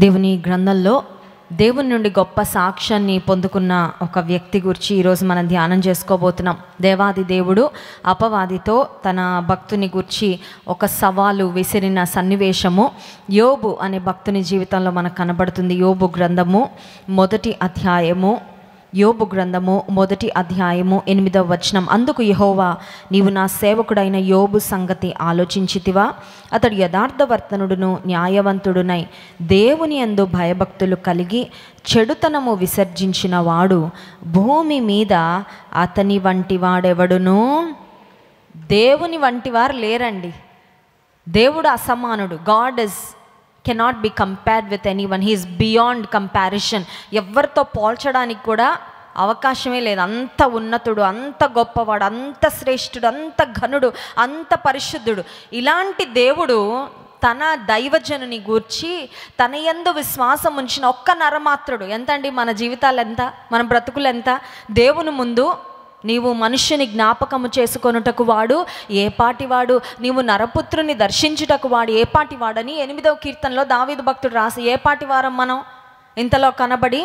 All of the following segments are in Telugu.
దేవుని గ్రంథంలో దేవుని నుండి గొప్ప సాక్ష్యాన్ని పొందుకున్న ఒక వ్యక్తి గురించి ఈరోజు మనం ధ్యానం చేసుకోబోతున్నాం. దేవాది దేవుడు అపవాదితో తన భక్తుని గురించి ఒక సవాలు విసిరిన సన్నివేశము యోబు అనే భక్తుని జీవితంలో మనకు కనబడుతుంది. యోబు గ్రంథము మొదటి అధ్యాయము 8వ వచనం. అందుకు యెహోవా, నీవు నా సేవకుడైన యోబు సంగతి ఆలోచించితివా? అతడు యథార్థవర్తనుడును న్యాయవంతుడునై దేవుని యందు భయభక్తులు కలిగి చెడుతనము విసర్జించిన వాడు. భూమి మీద అతని వంటి వాడెవడును? దేవుని వంటి వారు లేరండి. దేవుడు అసమానుడు. God is cannot be compared with anyone. He is beyond comparison. ఎవరితో పోల్చడానికి కూడా అవకాశమే లేదు. అంత ఉన్నతుడు, అంత గొప్పవాడు, అంత శ్రేష్ఠుడు, అంత ఘనుడు, అంత పరిశుద్ధుడు. ఇలాంటి దేవుడు తన దైవజనుని గూర్చి తన యందు విశ్వాసం ఉంచిన ఒక్క నరమాత్రుడు. ఎంతండి మన జీవితాలు ఎంత, మన బ్రతుకులు ఎంత? దేవుని ముందు నీవు మనుష్యుని జ్ఞాపకము చేసుకొనుటకు వాడు ఏ పాటివాడు, నీవు నరపుత్రుని దర్శించుటకు వాడు ఏ పాటివాడని 8వ కీర్తనలో దావీదు భక్తుడు రాసి, ఏ పాటివారం మనం ఇంతలో కనబడి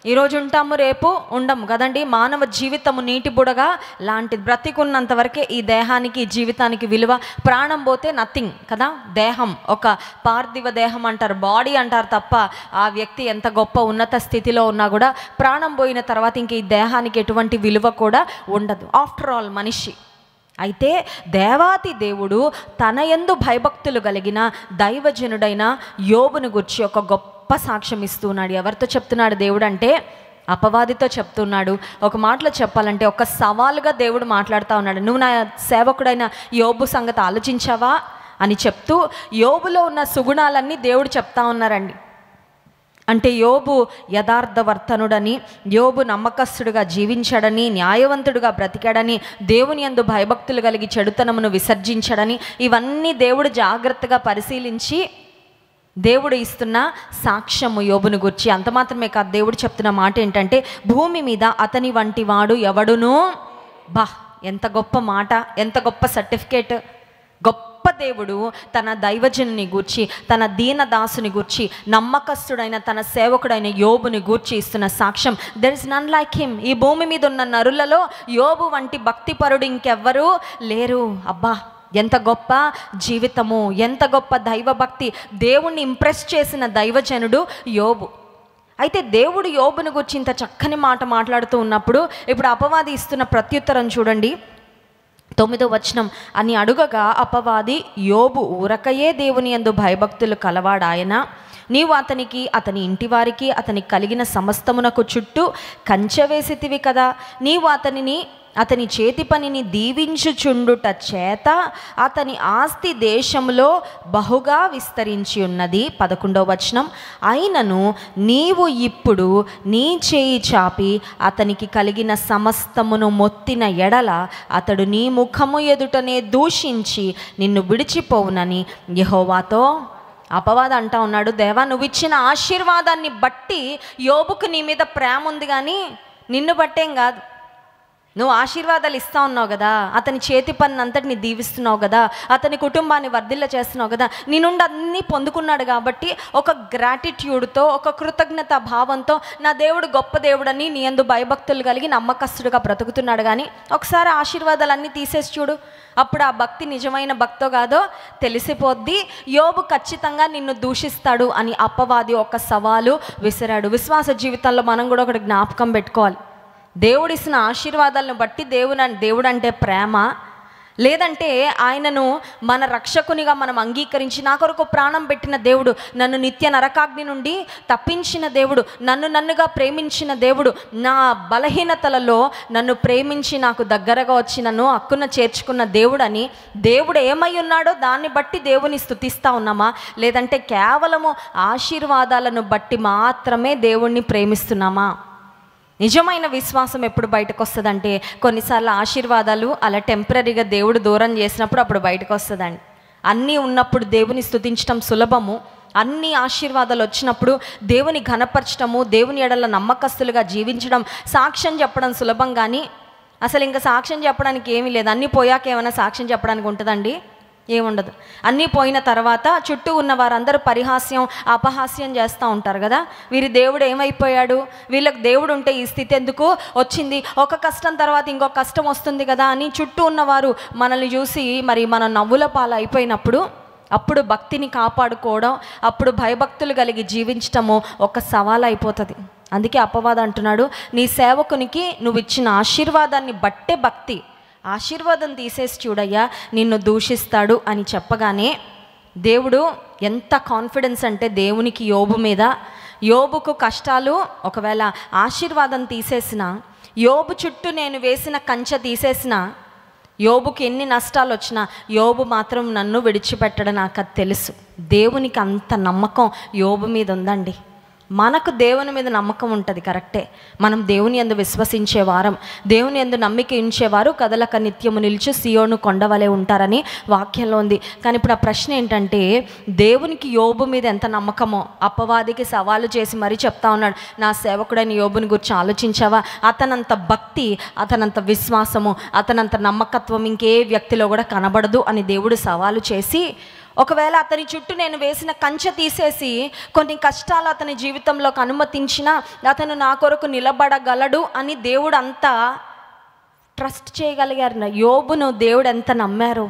ఈరోజు ఉంటాము, రేపు ఉండము కదండి. మానవ జీవితము నీటి బుడగా లాంటిది. బ్రతికున్నంత వరకే ఈ దేహానికి, ఈ జీవితానికి విలువ. ప్రాణం పోతే నథింగ్ కదా. దేహం ఒక పార్థివ దేహం అంటారు, బాడీ అంటారు తప్ప ఆ వ్యక్తి ఎంత గొప్ప ఉన్నత స్థితిలో ఉన్నా కూడా ప్రాణం పోయిన తర్వాత ఇంక ఈ దేహానికి ఎటువంటి విలువ కూడా ఉండదు. ఆఫ్టర్ ఆల్ మనిషి. అయితే దేవాతి దేవుడు తన యందు భయభక్తులు కలిగిన దైవజనుడైన యోబును గురించి ఒక గొప్ప సాక్ష్యం ఇస్తున్నాడు. ఎవరితో చెప్తున్నాడు దేవుడు అంటే? అపవాదితో చెప్తున్నాడు. ఒక మాటలో చెప్పాలంటే ఒక సవాలుగా దేవుడు మాట్లాడుతూ ఉన్నాడు. నువ్వు నా సేవకుడైన యోబు సంగతి ఆలోచించావా అని చెప్తూ యోబులో ఉన్న సుగుణాలన్నీ దేవుడు చెప్తా ఉన్నారండి. అంటే యోబు యథార్థవర్తనుడని, యోబు నమ్మకస్తుడుగా జీవించాడని, న్యాయవంతుడుగా బ్రతికాడని, దేవుని యందు భయభక్తులు కలిగి చెడుతనమును విసర్జించాడని, ఇవన్నీ దేవుడు జాగ్రత్తగా పరిశీలించి దేవుడు ఇస్తున్న సాక్ష్యము యోబును గురించి. అంత మాత్రమే కాదు, దేవుడు చెప్తున్న మాట ఏంటంటే, భూమి మీద అతని వంటి వాడు ఎవడును? ఎంత గొప్ప మాట, ఎంత గొప్ప సర్టిఫికేట్. గొప్ప దేవుడు తన దైవజనుని గూర్చి, తన దీనదాసుని గూర్చి, నమ్మకస్తుడైన తన సేవకుడైన యోబుని గూర్చి ఇస్తున్న సాక్ష్యం. There is none like him. ఈ భూమి మీద ఉన్న నరులలో యోబు వంటి భక్తిపరుడు ఇంకెవ్వరూ లేరు. అబ్బా, ఎంత గొప్ప జీవితము, ఎంత గొప్ప దైవభక్తి. దేవుణ్ణి ఇంప్రెస్ చేసిన దైవజనుడు యోబు. అయితే దేవుడు యోబుని గురించి ఇంత చక్కని మాట మాట్లాడుతూ ఉన్నప్పుడు ఇప్పుడు అపవాది ఇస్తున్న ప్రత్యుత్తరం చూడండి. 9వ వచనం. అని అడుగగా అపవాది, యోబు ఊరకయే దేవుని యందు భయభక్తులు కలవాడాయన. నీవు అతనికి, అతని ఇంటి వారికి, అతనికి కలిగిన సమస్తమునకు చుట్టూ కంచె వేసితివి కదా. నీవు అతని చేతి పనిని దీవించుచుండుట చేత అతని ఆస్తి దేశంలో బహుగా విస్తరించి ఉన్నది. 11వ వచనం. అయినను నీవు ఇప్పుడు నీ చేయి చాపి అతనికి కలిగిన సమస్తమును మొత్తిన ఎడల అతడు నీ ముఖము ఎదుటనే దూషించి నిన్ను విడిచిపోవునని యెహోవాతో. అపవాది అంటా ఉన్నాడు, దేవా, నువ్వు ఇచ్చిన ఆశీర్వాదాన్ని బట్టి యోబుకు నీ మీద ప్రేమ ఉంది, కానీ నిన్ను బట్టేం కాదు. నువ్వు ఆశీర్వాదాలు ఇస్తూ ఉన్నావు కదా, అతని చేతి పని అంతటిని దీవిస్తున్నావు కదా, అతని కుటుంబాన్ని వర్ధిల్ల చేస్తున్నావు కదా, నీ నుండి అన్నీ పొందుకున్నాడు కాబట్టి ఒక గ్రాటిట్యూడ్తో, ఒక కృతజ్ఞత భావంతో నా దేవుడు గొప్ప దేవుడని నీ యందు భయభక్తులు కలిగి నమ్మకస్తుడుగా బ్రతుకుతున్నాడు. కానీ ఒకసారి ఆశీర్వాదాలన్నీ తీసేసి చూడు, అప్పుడు ఆ భక్తి నిజమైన భక్తో కాదో తెలిసిపోద్ది. యోబు ఖచ్చితంగా నిన్ను దూషిస్తాడు అని అపవాది ఒక సవాలు విసిరాడు. విశ్వాస జీవితంలో మనం కూడా ఒకటి జ్ఞాపకం పెట్టుకోవాలి. దేవుడిసిన ఆశీర్వాదాలను బట్టి దేవుడు అంటే ప్రేమ, లేదంటే ఆయనను మన రక్షకునిగా మనం అంగీకరించి నా కొరకు ప్రాణం పెట్టిన దేవుడు, నన్ను నిత్య నరకాగ్ని నుండి తప్పించిన దేవుడు, నన్నుగా ప్రేమించిన దేవుడు, నా బలహీనతలలో నన్ను ప్రేమించి నాకు దగ్గరగా వచ్చి నన్ను హక్కున చేర్చుకున్న దేవుడు అని దేవుడు ఏమై ఉన్నాడో దాన్ని బట్టి దేవుని స్తుతిస్తూ ఉన్నామా? లేదంటే కేవలము ఆశీర్వాదాలను బట్టి మాత్రమే దేవుణ్ణి ప్రేమిస్తున్నామా? నిజమైన విశ్వాసం ఎప్పుడు బయటకు వస్తుందంటే, కొన్నిసార్లు ఆశీర్వాదాలు అలా టెంపరీగా దేవుడు దూరం చేసినప్పుడు అప్పుడు బయటకు వస్తుందండి. అన్నీ ఉన్నప్పుడు దేవుని స్తుతించడం సులభము. అన్ని ఆశీర్వాదాలు వచ్చినప్పుడు దేవుని ఘనపరచడము, దేవుని ఎడల నమ్మకస్తులుగా జీవించడం, సాక్ష్యం చెప్పడం సులభం. కానీ అసలు ఇంకా సాక్ష్యం చెప్పడానికి ఏమీ లేదు. అన్నీ పోయాక ఏమైనా సాక్ష్యం చెప్పడానికి ఉంటుందండి? ఏముండదు. అన్నీ పోయిన తర్వాత చుట్టూ ఉన్న వారందరూ పరిహాస్యం అపహాస్యం చేస్తూ ఉంటారు కదా, వీరి దేవుడు ఏమైపోయాడు, వీళ్ళకి దేవుడు ఉంటే ఈ స్థితి ఎందుకు వచ్చింది, ఒక కష్టం తర్వాత ఇంకొక కష్టం వస్తుంది కదా అని చుట్టూ ఉన్నవారు మనల్ని చూసి మరి మన నవ్వుల పాలు అయిపోయినప్పుడు అప్పుడు భక్తిని కాపాడుకోవడం, అప్పుడు భయభక్తులు కలిగి జీవించటము ఒక సవాల్ అయిపోతుంది. అందుకే అపవాది అంటున్నాడు, నీ సేవకునికి నువ్వు ఇచ్చిన ఆశీర్వాదాన్ని బట్టే భక్తి, ఆశీర్వాదం తీసేసి చూడయ్యా నిన్ను దూషిస్తాడు అని చెప్పగానే దేవుడు ఎంత కాన్ఫిడెన్స్ అంటే దేవునికి యోబు మీద, యోబుకు కష్టాలు ఒకవేళ ఆశీర్వాదం తీసేసిన, యోబు చుట్టూ నేను వేసిన కంచె తీసేసిన, యోబుకి ఎన్ని నష్టాలు వచ్చినా యోబు మాత్రం నన్ను విడిచిపెట్టడం నాకు అది తెలుసు. దేవునికి అంత నమ్మకం యోబు మీద ఉందండి. మనకు దేవుని మీద నమ్మకం ఉంటుంది, కరెక్టే. మనం దేవుని యందు విశ్వసించే వారం, దేవుని యందు నమ్మిక ఉంచేవారు కదలక నిత్యము నిలిచి సియోను కొండవలే ఉంటారని వాక్యంలో ఉంది. కానీ ఇప్పుడు ఆ ప్రశ్న ఏంటంటే, దేవునికి యోబు మీద ఎంత నమ్మకమో అపవాదికి సవాలు చేసి మరీ చెప్తా ఉన్నాడు, నా సేవకుడైన యోబుని గురించి ఆలోచించావా, అతనంత భక్తి, అతనంత విశ్వాసము, అతనంత నమ్మకత్వం ఇంకే వ్యక్తిలో కూడా కనబడదు అని దేవుడు సవాలు చేసి, ఒకవేళ అతని చుట్టూ నేను వేసిన కంచె తీసేసి కొన్ని కష్టాలు అతని జీవితంలోకి అనుమతించినా అతను నా కొరకు నిలబడగలడు అని దేవుడు అంతా ట్రస్ట్ చేయగలిగారు. యోబును దేవుడు ఎంత నమ్మారు.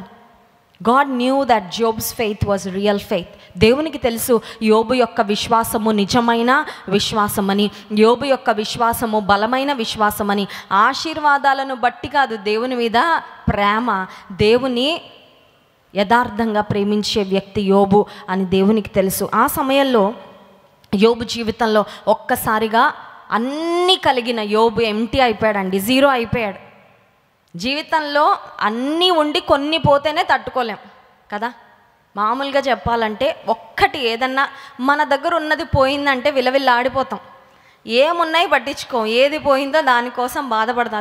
God knew that Job's faith was real faith. దేవునికి తెలుసు యోబు యొక్క విశ్వాసము నిజమైన విశ్వాసమని, యోబు యొక్క విశ్వాసము బలమైన విశ్వాసమని. ఆశీర్వాదాలను బట్టి కాదు దేవుని మీద ప్రేమ, దేవుని యథార్థంగా ప్రేమించే వ్యక్తి యోబు అని దేవునికి తెలుసు. ఆ సమయంలో యోబు జీవితంలో ఒక్కసారిగా అన్నీ కలిగిన యోబు ఎంటీ అయిపోయాడండి, జీరో అయిపోయాడు. జీవితంలో అన్నీ ఉండి కొన్ని పోతేనే తట్టుకోలేం కదా. మామూలుగా చెప్పాలంటే ఒక్కటి ఏదన్నా మన దగ్గర ఉన్నది పోయిందంటే విలవిల్లాడిపోతాం. ఏమున్నాయి పట్టించుకో, ఏది పోయిందో దానికోసం బాధపడతాం.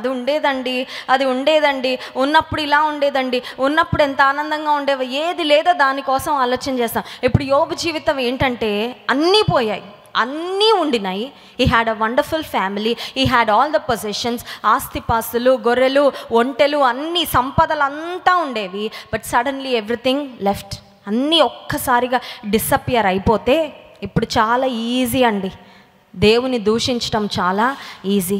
అది ఉండేదండి, ఉన్నప్పుడు ఇలా ఉండేదండి, ఉన్నప్పుడు ఎంత ఆనందంగా ఉండేవో, ఏది లేదో దానికోసం ఆలోచన చేస్తాం. ఇప్పుడు యోబు జీవితం ఏంటంటే అన్నీ పోయాయి, అన్నీ ఉండినాయి. He had a wonderful family, he had all the positions, ఆస్తిపాస్తులు, గొర్రెలు, ఒంటెలు, అన్ని సంపదలు అంతా ఉండేవి. But suddenly everything left. అన్నీ ఒక్కసారిగా డిసపియర్ అయిపోతే ఇప్పుడు చాలా ఈజీ అండి దేవుని దూషించడం, చాలా ఈజీ.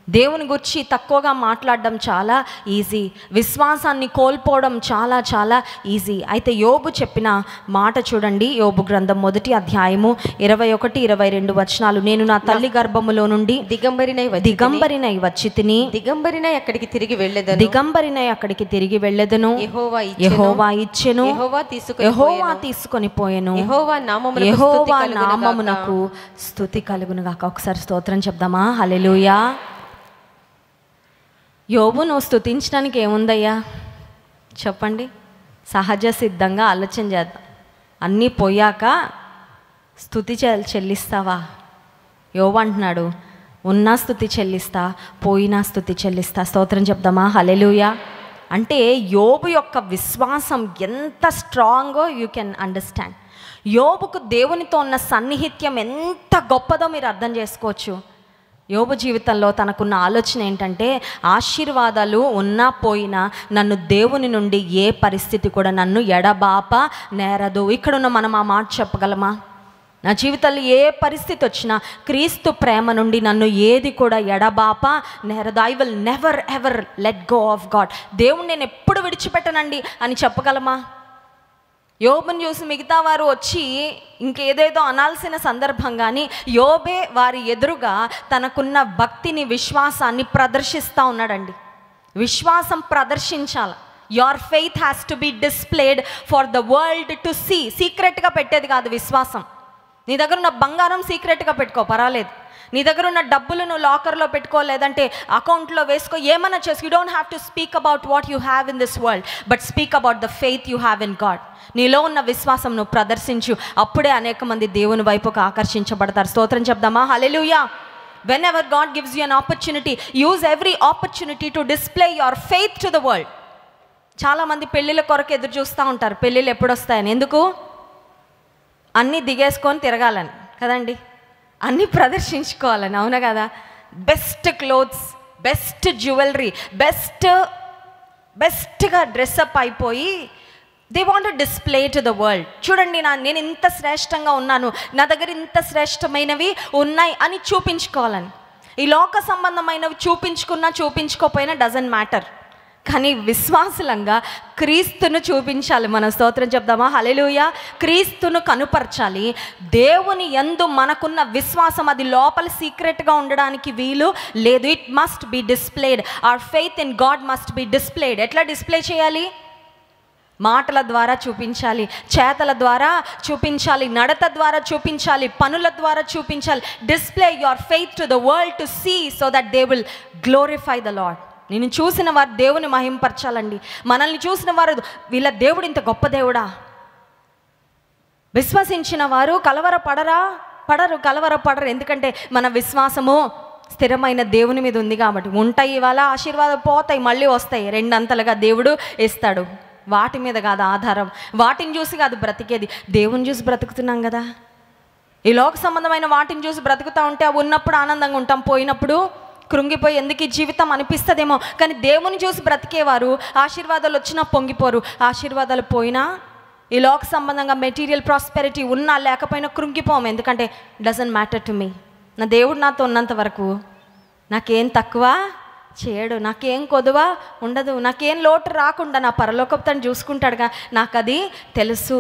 దేవుని గురించి తక్కువగా మాట్లాడడం చాలా ఈజీ. విశ్వాసాన్ని కోల్పోవడం చాలా చాలా ఈజీ. అయితే యోబు చెప్పిన మాట చూడండి, యోబు గ్రంథం 1వ అధ్యాయము 21-22 వచనాలు. నేను నా తల్లి గర్భములో నుండి దిగంబరినై వచ్చి తిని దిగంబరినై అక్కడికి తిరిగి వెళ్ళెదను. యెహోవా ఇచ్చెను, యెహోవా తీసుకొని పోయెను, యెహోవా నామమునకు స్తుతి కలుగును గాక. ఒకసారి స్తోత్రం చెప్దామా? హల్లెలూయా. యోబు నువ్వు స్తుతించడానికి ఏముందయ్యా చెప్పండి. సహజ సిద్ధంగా ఆలోచన చేద్దాం. అన్నీ పోయాక స్తుతి చెల్లిస్తావా? యోబు అంటున్నాడు, ఉన్నా స్తుతి చెల్లిస్తా, పోయినా స్తుతి చెల్లిస్తా. స్తోత్రం చెప్దామా? హల్లెలూయా. అంటే యోబు యొక్క విశ్వాసం ఎంత స్ట్రాంగో యూ కెన్ అండర్స్టాండ్. యోబుకు దేవునితో ఉన్న సన్నిహిత్యం ఎంత గొప్పదో మీరు అర్థం చేసుకోవచ్చు. యోబు జీవితంలో తనకున్న ఆలోచన ఏంటంటే, ఆశీర్వాదాలు ఉన్నా పోయినా నన్ను దేవుని నుండి ఏ పరిస్థితి కూడా నన్ను ఎడబాప నేరదు. ఇక్కడున్న మనం ఆ మాట చెప్పగలమా? నా జీవితంలో ఏ పరిస్థితి వచ్చినా క్రీస్తు ప్రేమ నుండి నన్ను ఏది కూడా ఎడబాప నేరదు. I will never ever let go of God. దేవుణ్ణి నేను ఎప్పుడు విడిచిపెట్టనండి అని చెప్పగలమా? యోబుని చూసి మిగతా వారు వచ్చి ఇంకేదేదో అనాల్సిన సందర్భం, కానీ యోబే వారి ఎదురుగా తనకున్న భక్తిని, విశ్వాసాన్ని ప్రదర్శిస్తూ ఉన్నాడండి. విశ్వాసం ప్రదర్శించాలి. Your faith has to be displayed for the world to see. సీక్రెట్గా పెట్టేది కాదు విశ్వాసం. నీ దగ్గర ఉన్న బంగారం సీక్రెట్గా పెట్టుకో, పర్వాలేదు. నీ దగ్గర ఉన్న డబ్బులు నువ్వు లాకర్లో పెట్టుకో, లేదంటే అకౌంట్లో వేసుకో, ఏమన్నా చేసుకో. You don't have to speak about what you have in this world, but speak about the faith you have in God. నీలో ఉన్న విశ్వాసం నువ్వు ప్రదర్శించు. అప్పుడే అనేక మంది దేవుని వైపుకు ఆకర్షించబడతారు. స్తోత్రం చెప్దామా? హల్లెలూయా. Whenever God gives you an opportunity, use every opportunity to display your faith to the world. చాలామంది పెళ్ళిళ్ళ కొరకు ఎదురు చూస్తూ ఉంటారు, పెళ్ళిళ్ళు ఎప్పుడు వస్తాయని. ఎందుకు? అన్నీ దిగేసుకొని తిరగాలని కదండి, అన్నీ ప్రదర్శించుకోవాలని. అవునా కదా? బెస్ట్ క్లోత్స్, బెస్ట్ జ్యువెలరీ, బెస్ట్గా డ్రెస్అప్ అయిపోయి they want to display to the world. చూడండి, నేను ఇంత శ్రేష్టంగా ఉన్నాను, నా దగ్గర ఇంత శ్రేష్టమైనవి ఉన్నాయి అని చూపించుకోవాలని. ఈ లోక సంబంధమైనవి చూపించుకున్నా చూపించుకోకపోయినా డజంట్ మ్యాటర్. కానీ విశ్వాసులంగా క్రీస్తును చూపించాలి. మన స్తోత్రం చెప్దామా? హల్లెలూయా. క్రీస్తును కనుపరచాలి. దేవుని యందు మనకున్న విశ్వాసం అది లోపల సీక్రెట్గా ఉండడానికి వీలు లేదు. It must be displayed. Our faith in God must be displayed. ఎట్లా డిస్ప్లే చేయాలి? మాటల ద్వారా చూపించాలి, చేతల ద్వారా చూపించాలి, నడత ద్వారా చూపించాలి, పనుల ద్వారా చూపించాలి. Display your faith to the world to see so that they will glorify the Lord. నేను చూసిన వారు దేవుని మహింపరచాలండి. మనల్ని చూసిన వారు వీళ్ళ దేవుడు ఇంత గొప్ప దేవుడా. విశ్వసించిన వారు కలవరపడరు. ఎందుకంటే మన విశ్వాసము స్థిరమైన దేవుని మీద ఉంది కాబట్టి. ఉంటాయి ఇవాళ, ఆశీర్వాదాలు పోతాయి, మళ్ళీ వస్తాయి, రెండంతలుగా దేవుడు ఇస్తాడు. వాటి మీద కాదు ఆధారం, వాటిని చూసి కాదు బ్రతికేది, దేవుని చూసి బ్రతుకుతున్నాం కదా. ఈ లోక సంబంధమైన వాటిని చూసి బ్రతుకుతూ ఉంటే అవి ఉన్నప్పుడు ఆనందంగా ఉంటాం, పోయినప్పుడు కృంగిపోయి ఎందుకు ఈ జీవితం అనిపిస్తుందేమో. కానీ దేవుని చూసి బ్రతికేవారు ఆశీర్వాదాలు వచ్చినా పొంగిపోరు, ఆశీర్వాదాలు పోయినా ఈ లోక సంబంధంగా మెటీరియల్ ప్రాస్పెరిటీ ఉన్నా లేకపోయినా కృంగిపోము. ఎందుకంటే డజంట్ మ్యాటర్ టు మీ. నా దేవుడు నాతో ఉన్నంత వరకు నాకేం తక్కువ చేయడు, నాకేం కొదువ ఉండదు, నాకేం లోటు రాకుండా నా పరలోకపు తండ్రి చూసుకుంటాడుగా, నాకు అది తెలుసు.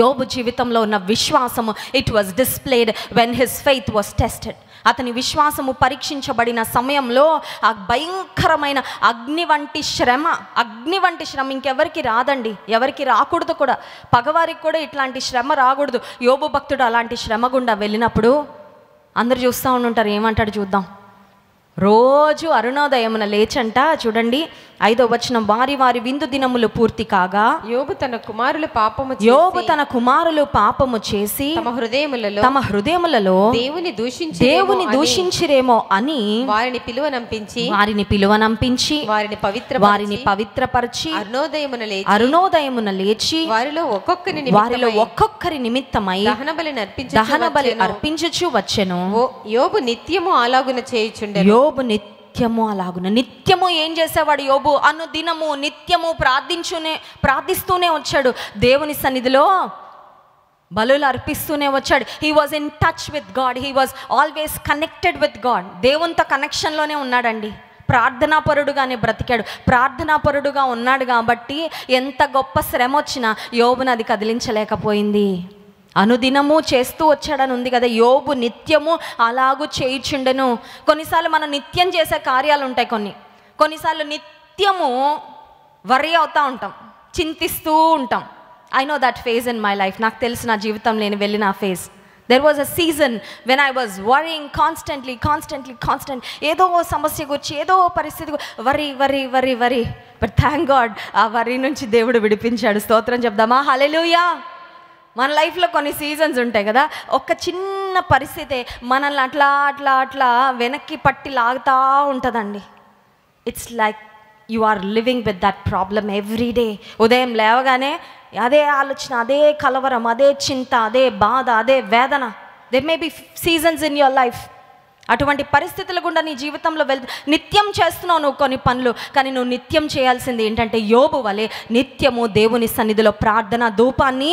యోబు జీవితంలో ఉన్న విశ్వాసము it was displayed when his faith was tested. అతని విశ్వాసము పరీక్షించబడిన సమయంలో ఆ భయంకరమైన అగ్ని వంటి శ్రమ ఇంకెవరికి రాదండి, ఎవరికి రాకూడదు కూడా. పగవారికి కూడా ఇట్లాంటి శ్రమ రాకూడదు. యోబు భక్తుడు అలాంటి శ్రమ గుండా వెళ్ళినప్పుడు అందరు చూస్తూ ఉంటారు, ఏమంటాడు చూద్దాం. రోజు అరుణోదయమున లేచంట, చూడండి 5వ వచనం, వారి విందు దినములు పూర్తి కాగా యోబు తన కుమారులు పాపము చేసి తమ హృదయములలో దేవుని దూషించిరేమో అని వారిని పిలువనంపించి వారిని పవిత్రపరిచి అరుణోదయమున లేచి వారిలో ఒక్కొక్కరి నిమిత్తమై దహనబలి అర్పించుచు వచ్చెను. యోబు నిత్యము అలాగున చేయుచుండెను. యోబు నిత్యము అలాగున, నిత్యము ఏం చేసేవాడు యోబు? అనుదినము నిత్యము ప్రార్థిస్తూనే వచ్చాడు, దేవుని సన్నిధిలో బలులు అర్పిస్తూనే వచ్చాడు. He was in touch with God, he was always connected with God. దేవునితో కనెక్షన్లోనే ఉన్నాడండి. ప్రార్థనాపరుడుగానే బ్రతికాడు. ప్రార్థనాపరుడుగా ఉన్నాడు కాబట్టి ఎంత గొప్ప శ్రమ వచ్చినా యోబుని అది కదిలించలేకపోయింది. అనుదినము చేస్తూ వచ్చాడని ఉంది కదా, యోబు నిత్యము అలాగూ చేయుచుండెను. కొన్నిసార్లు మనం నిత్యం చేసే కార్యాలు ఉంటాయి, కొన్నిసార్లు నిత్యము వర్రీ అవుతూ ఉంటాం, చింతిస్తూ ఉంటాం. I know that phase in my life. నాకు తెలుసు, నా జీవితంలో నేను వెళ్ళిన ఆ phase. There was a season when I was worrying constantly. ఏదో సమస్య గురించి, ఏదో పరిస్థితి వరీ. బట్ థ్యాంక్ గాడ్, ఆ వరీ నుంచి దేవుడు విడిపించాడు. స్తోత్రం చెప్దామా? హల్లెలూయా. మన లైఫ్లో కొన్ని సీజన్స్ ఉంటాయి కదా, ఒక చిన్న పరిస్థితే మనల్ని అట్లా వెనక్కి పట్టి లాగుతూ ఉంటుందండి. It's like you are living with that problem every day. ఉదయం లేవగానే అదే ఆలోచన, అదే కలవరం, అదే చింత, అదే బాధ, అదే వేదన. There may be seasons in your life. అటువంటి పరిస్థితులు గుండా నీ జీవితంలో నిత్యం చేస్తున్నావు నువ్వు కొన్ని పనులు, కానీ నువ్వు నిత్యం చేయాల్సింది ఏంటంటే యోబు వలె నిత్యము దేవుని సన్నిధిలో ప్రార్థన ధూపాన్ని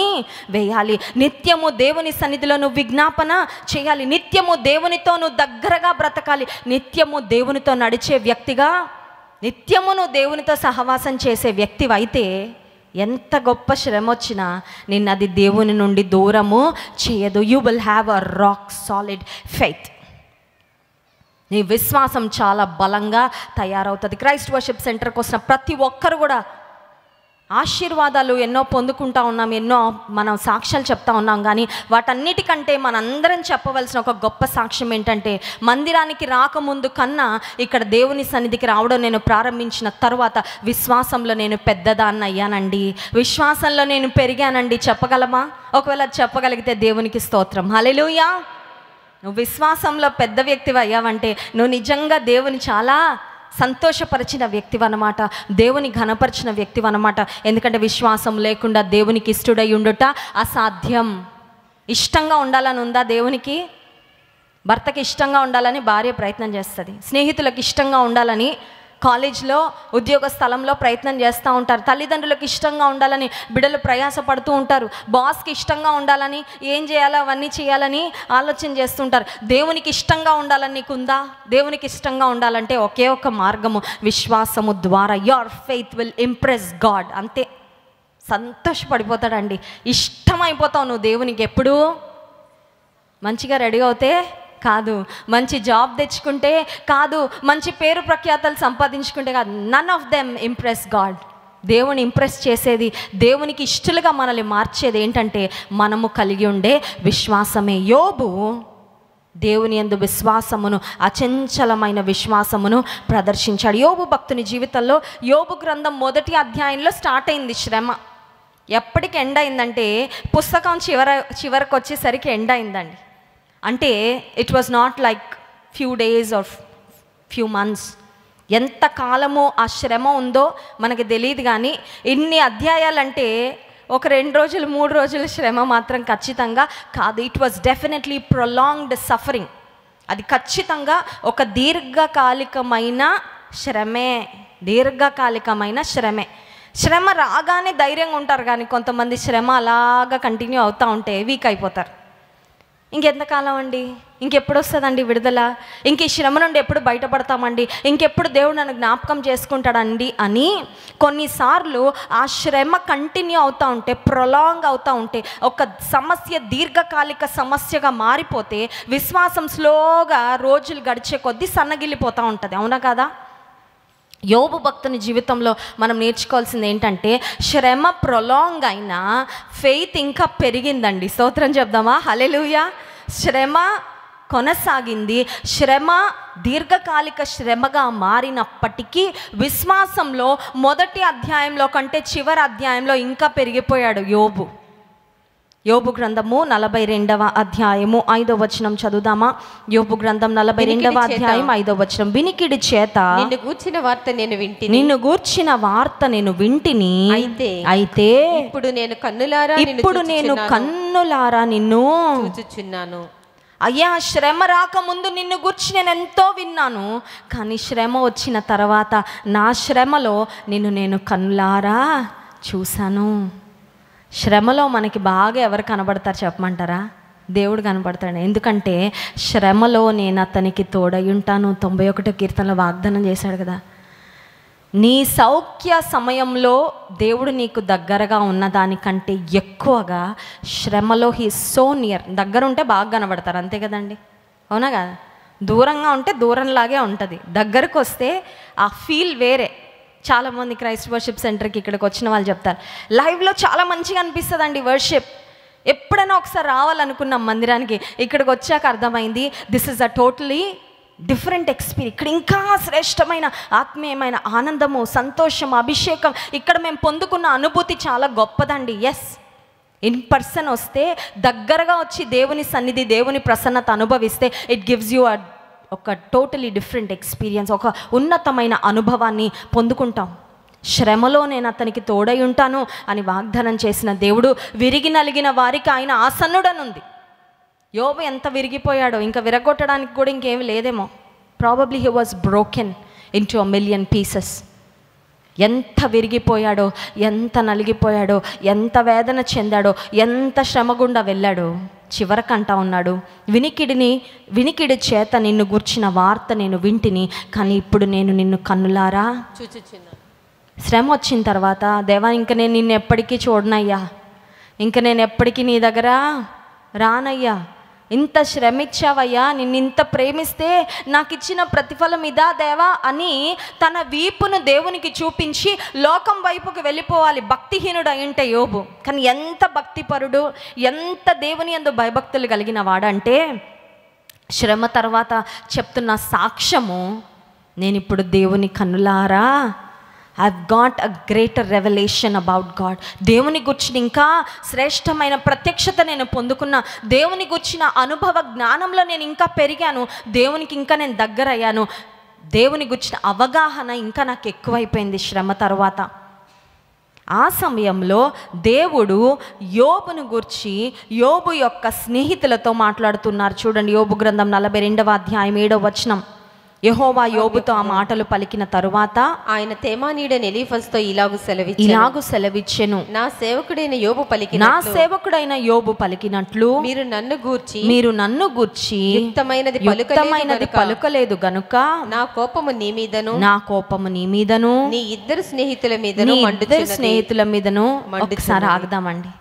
వేయాలి. నిత్యము దేవుని సన్నిధిలో నువ్వు విజ్ఞాపన చేయాలి. నిత్యము దేవునితో నువ్వు దగ్గరగా బ్రతకాలి. నిత్యము దేవునితో నడిచే వ్యక్తిగా, నిత్యము నువ్వు దేవునితో సహవాసం చేసే వ్యక్తివైతే ఎంత గొప్ప శ్రమ వచ్చినా నిన్ను అది దేవుని నుండి దూరము చేయదు. You will have a rock solid faith. నీ విశ్వాసం చాలా బలంగా తయారవుతుంది. క్రైస్ట్ వర్షిప్ సెంటర్కి వచ్చిన ప్రతి ఒక్కరు కూడా ఆశీర్వాదాలు ఎన్నో పొందుకుంటా ఉన్నాం, ఎన్నో మనం సాక్ష్యాలు చెప్తా ఉన్నాం. కానీ వాటన్నిటికంటే మనందరం చెప్పవలసిన ఒక గొప్ప సాక్ష్యం ఏంటంటే, మందిరానికి రాకముందు కన్నా ఇక్కడ దేవుని సన్నిధికి రావడం నేను ప్రారంభించిన తర్వాత విశ్వాసంలో నేను పెద్దదాన్ని అయ్యానండి, విశ్వాసంలో నేను పెరిగానండి. చెప్పగలమా? ఒకవేళ చెప్పగలిగితే దేవునికి స్తోత్రం. హల్లెలూయా. నువ్వు విశ్వాసంలో పెద్ద వ్యక్తివి అయ్యావంటే నువ్వు నిజంగా దేవుని చాలా సంతోషపరిచిన వ్యక్తివన్నమాట, దేవుని ఘనపరిచిన వ్యక్తివన్నమాట. ఎందుకంటే విశ్వాసం లేకుండా దేవునికి ఇష్టడై ఉండుట అసాధ్యం. ఇష్టంగా ఉండాలని ఉందా దేవునికి? భర్తకి ఇష్టంగా ఉండాలని భార్య ప్రయత్నం చేస్తుంది, స్నేహితులకు ఇష్టంగా ఉండాలని కాలేజ్లో ఉద్యోగ స్థలంలో ప్రయత్నం చేస్తూ ఉంటారు. తల్లిదండ్రులకు ఇష్టంగా ఉండాలని బిడ్డలు ప్రయాసపడుతూ ఉంటారు. బాస్కి ఇష్టంగా ఉండాలని ఏం చేయాలో అవన్నీ చేయాలని ఆలోచన చేస్తుంటారు. దేవునికి ఇష్టంగా ఉండాలని నీకుందా? దేవునికి ఇష్టంగా ఉండాలంటే ఒకే ఒక మార్గము, విశ్వాసము ద్వారా. Your faith will impress God. అంతే, సంతోషపడిపోతాడండి. ఇష్టమైపోతావు నువ్వు దేవునికి. ఎప్పుడు మంచిగా రెడీ అవుతే కాదు, మంచి జాబ్ తెచ్చుకుంటే కాదు, మంచి పేరు ప్రఖ్యాతలు సంపాదించుకుంటే కాదు. None of them impress God. దేవుని ఇంప్రెస్ చేసేది, దేవునికి ఇష్టలుగా మనల్ని మార్చేది ఏంటంటే మనము కలిగి ఉండే విశ్వాసమే. యోబు దేవుని యందు విశ్వాసమును, అచంచలమైన విశ్వాసమును ప్రదర్శించాడు. యోబు భక్తుని జీవితంలో యోబు గ్రంథం 1వ అధ్యాయంలో స్టార్ట్ అయింది శ్రమ. ఎప్పటికి ఎండ్ అయిందంటే పుస్తకం చివరకు వచ్చేసరికి ఎండ్ అయిందండి. అంటే it was not like few days or few months. ఎంత కాలము ఆ శ్రమ ఉందో మనకి తెలియదు, కానీ ఇన్ని అధ్యాయాలంటే ఒక 2 రోజులు 3 రోజుల శ్రమ మాత్రం ఖచ్చితంగా కాదు. It was definitely prolonged suffering. అది ఖచ్చితంగా ఒక దీర్ఘకాలికమైన శ్రమే. శ్రమ రాగానే ధైర్యంగా ఉంటారు, కానీ కొంతమంది శ్రమ అలాగా కంటిన్యూ అవుతూ ఉంటే వీక్ అయిపోతారు. ఇంకెంతకాలం అండి, ఇంకెప్పుడు వస్తుందండి విడుదల, ఇంక ఈ శ్రమ నుండి ఎప్పుడు బయటపడతామండి, ఇంకెప్పుడు దేవుడు నన్ను జ్ఞాపకం చేసుకుంటాడండి అని కొన్నిసార్లు ఆ శ్రమ కంటిన్యూ అవుతూ ఉంటే, ప్రొలాంగ్ అవుతూ ఉంటే, ఒక సమస్య దీర్ఘకాలిక సమస్యగా మారిపోతే విశ్వాసం స్లోగా రోజులు గడిచే కొద్దీ సన్నగిల్లిపోతూ ఉంటుంది. అవునా కదా? యోబు భక్తుని జీవితంలో మనం నేర్చుకోవాల్సింది ఏంటంటే శ్రమ ప్రొలాంగ్ అయినా ఫెయిత్ ఇంకా పెరిగిందండి. స్తోత్రం చెప్దామా? హల్లెలూయా. శ్రమ కొనసాగింది. శ్రమ దీర్ఘకాలిక శ్రమగా మారినప్పటికీ విశ్వాసంలో 1వ అధ్యాయంలో కంటే చివరి అధ్యాయంలో ఇంకా పెరిగిపోయాడు యోబు. యోబు గ్రంథము 42వ అధ్యాయము 5వ వచనం చదువుదామా? యోబు గ్రంథం 42వ అధ్యాయం 5వ వచనం. వినికిడి చేత నిన్ను గూర్చిన వార్త నేను వింటిని, అయితే ఇప్పుడు నేను కన్నులారా నిన్ను చూచుచున్నాను. అయ్యా, శ్రమ రాకముందు నిన్ను గూర్చి నేను ఎంతో విన్నాను, కానీ శ్రమ వచ్చిన తర్వాత నా శ్రమలో నేను కన్నులారా చూశాను. శ్రమలో మనకి బాగా ఎవరు కనబడతారు చెప్పమంటారా? దేవుడు కనబడతాడు. ఎందుకంటే శ్రమలో నేను అతనికి తోడై ఉంటాను. 91వ కీర్తనలో వాగ్దానం చేశాడు కదా, నీ సౌఖ్య సమయంలో దేవుడు నీకు దగ్గరగా ఉన్నదానికంటే ఎక్కువగా శ్రమలో హీ సో నియర్. దగ్గర ఉంటే బాగా కనబడతారు, అంతే కదండి? అవునా కదా? దూరంగా ఉంటే దూరంలాగే ఉంటుంది, దగ్గరకు వస్తే ఆ ఫీల్ వేరే. చాలామంది క్రైస్ట్ వర్షిప్ సెంటర్కి ఇక్కడికి వచ్చిన వాళ్ళు చెప్తారు, లైవ్లో చాలా మంచిగా అనిపిస్తుందండి వర్షిప్. ఎప్పుడైనా ఒకసారి రావాలనుకున్నాం మందిరానికి, ఇక్కడికి వచ్చాక అర్థమైంది this is a totally different experience. ఇక్కడ ఇంకా శ్రేష్టమైన ఆత్మీయమైన ఆనందము, సంతోషం, అభిషేకం ఇక్కడ మేము పొందుకున్న అనుభూతి చాలా గొప్పదండి. ఎస్, ఇన్ పర్సన్ వస్తే, దగ్గరగా వచ్చి దేవుని సన్నిధి, దేవుని ప్రసన్నత అనుభవిస్తే ఇట్ గివ్స్ యూ ఒక టోటలీ డిఫరెంట్ ఎక్స్పీరియన్స్, ఒక ఉన్నతమైన అనుభవాన్ని పొందుకుంటాం. శ్రమలో నేను అతనికి తోడై ఉంటాను అని వాగ్దానం చేసిన దేవుడు విరిగి నలిగిన వారికి ఆయన ఆసన్నుడనుంది. యోబు ఎంత విరిగిపోయాడో, ఇంకా విరగొట్టడానికి కూడా ఇంకేమి లేదేమో. Probably he was broken into 1,000,000 pieces. ఎంత విరిగిపోయాడో, ఎంత నలిగిపోయాడో, ఎంత వేదన చెందాడో, ఎంత శ్రమ గుండా వెళ్ళాడో. చివరకంటా ఉన్నాడు, వినికిడి చేత నిన్ను గూర్చిన వార్త నేను వింటిని, కానీ ఇప్పుడు నేను నిన్ను కన్నులారా చూచుచున్నాను. శ్రమ వచ్చిన తర్వాత, దేవా ఇంక నేను నిన్ను ఎప్పటికీ చూడనయ్యా, ఇంక నేను ఎప్పటికీ నీ దగ్గర రానయ్యా, ఇంత శ్రమించావయ్యా, నిన్ను ఇంత ప్రేమిస్తే నాకు ఇచ్చిన ప్రతిఫలం ఇదా దేవా అని తన వీపును దేవునికి చూపించి లోకం వైపుకి వెళ్ళిపోవాలి భక్తిహీనుడు అయింటే యోబు. కానీ ఎంత భక్తిపరుడు, ఎంత దేవుని యందు భయభక్తులు కలిగిన వాడంటే శ్రమ తర్వాత చెప్తున్న సాక్ష్యము, నేను ఇప్పుడు దేవుని కన్నులారా I've got a greater revelation about God. దేవుని గుర్చిన ఇంకా శ్రేష్టమైన ప్రత్యక్షత నేను పొందుకున్నా, దేవుని గుర్చిన అనుభవ జ్ఞానంలో నేను ఇంకా పెరిగాను, దేవునికి ఇంకా నేను దగ్గర అయ్యాను, దేవుని గుర్చిన అవగాహన ఇంకా నాకు ఎక్కువైపోయింది శ్రమ తర్వాత. ఆ సమయంలో దేవుడు యోబును గురించి యోబు యొక్క స్నేహితులతో మాట్లాడుతున్నారు. చూడండి, యోబు గ్రంథం 42వ అధ్యాయం 7వ వచనం. యెహోవా యోబుతో ఆ మాటలు పలికిన తరువాత ఆయన తేమానీయుడైన ఎలీఫజుతో ఇలాగు సెలవిచ్చెను, నా సేవకుడైన యోబు పలికినట్లు మీరు నన్ను గూర్చి యుక్తమైనది పలుకలేదు గనుక నా కోపము నీ మీదను నీ ఇద్దరు స్నేహితుల మీదను ఒకసారి ఆగదామండి.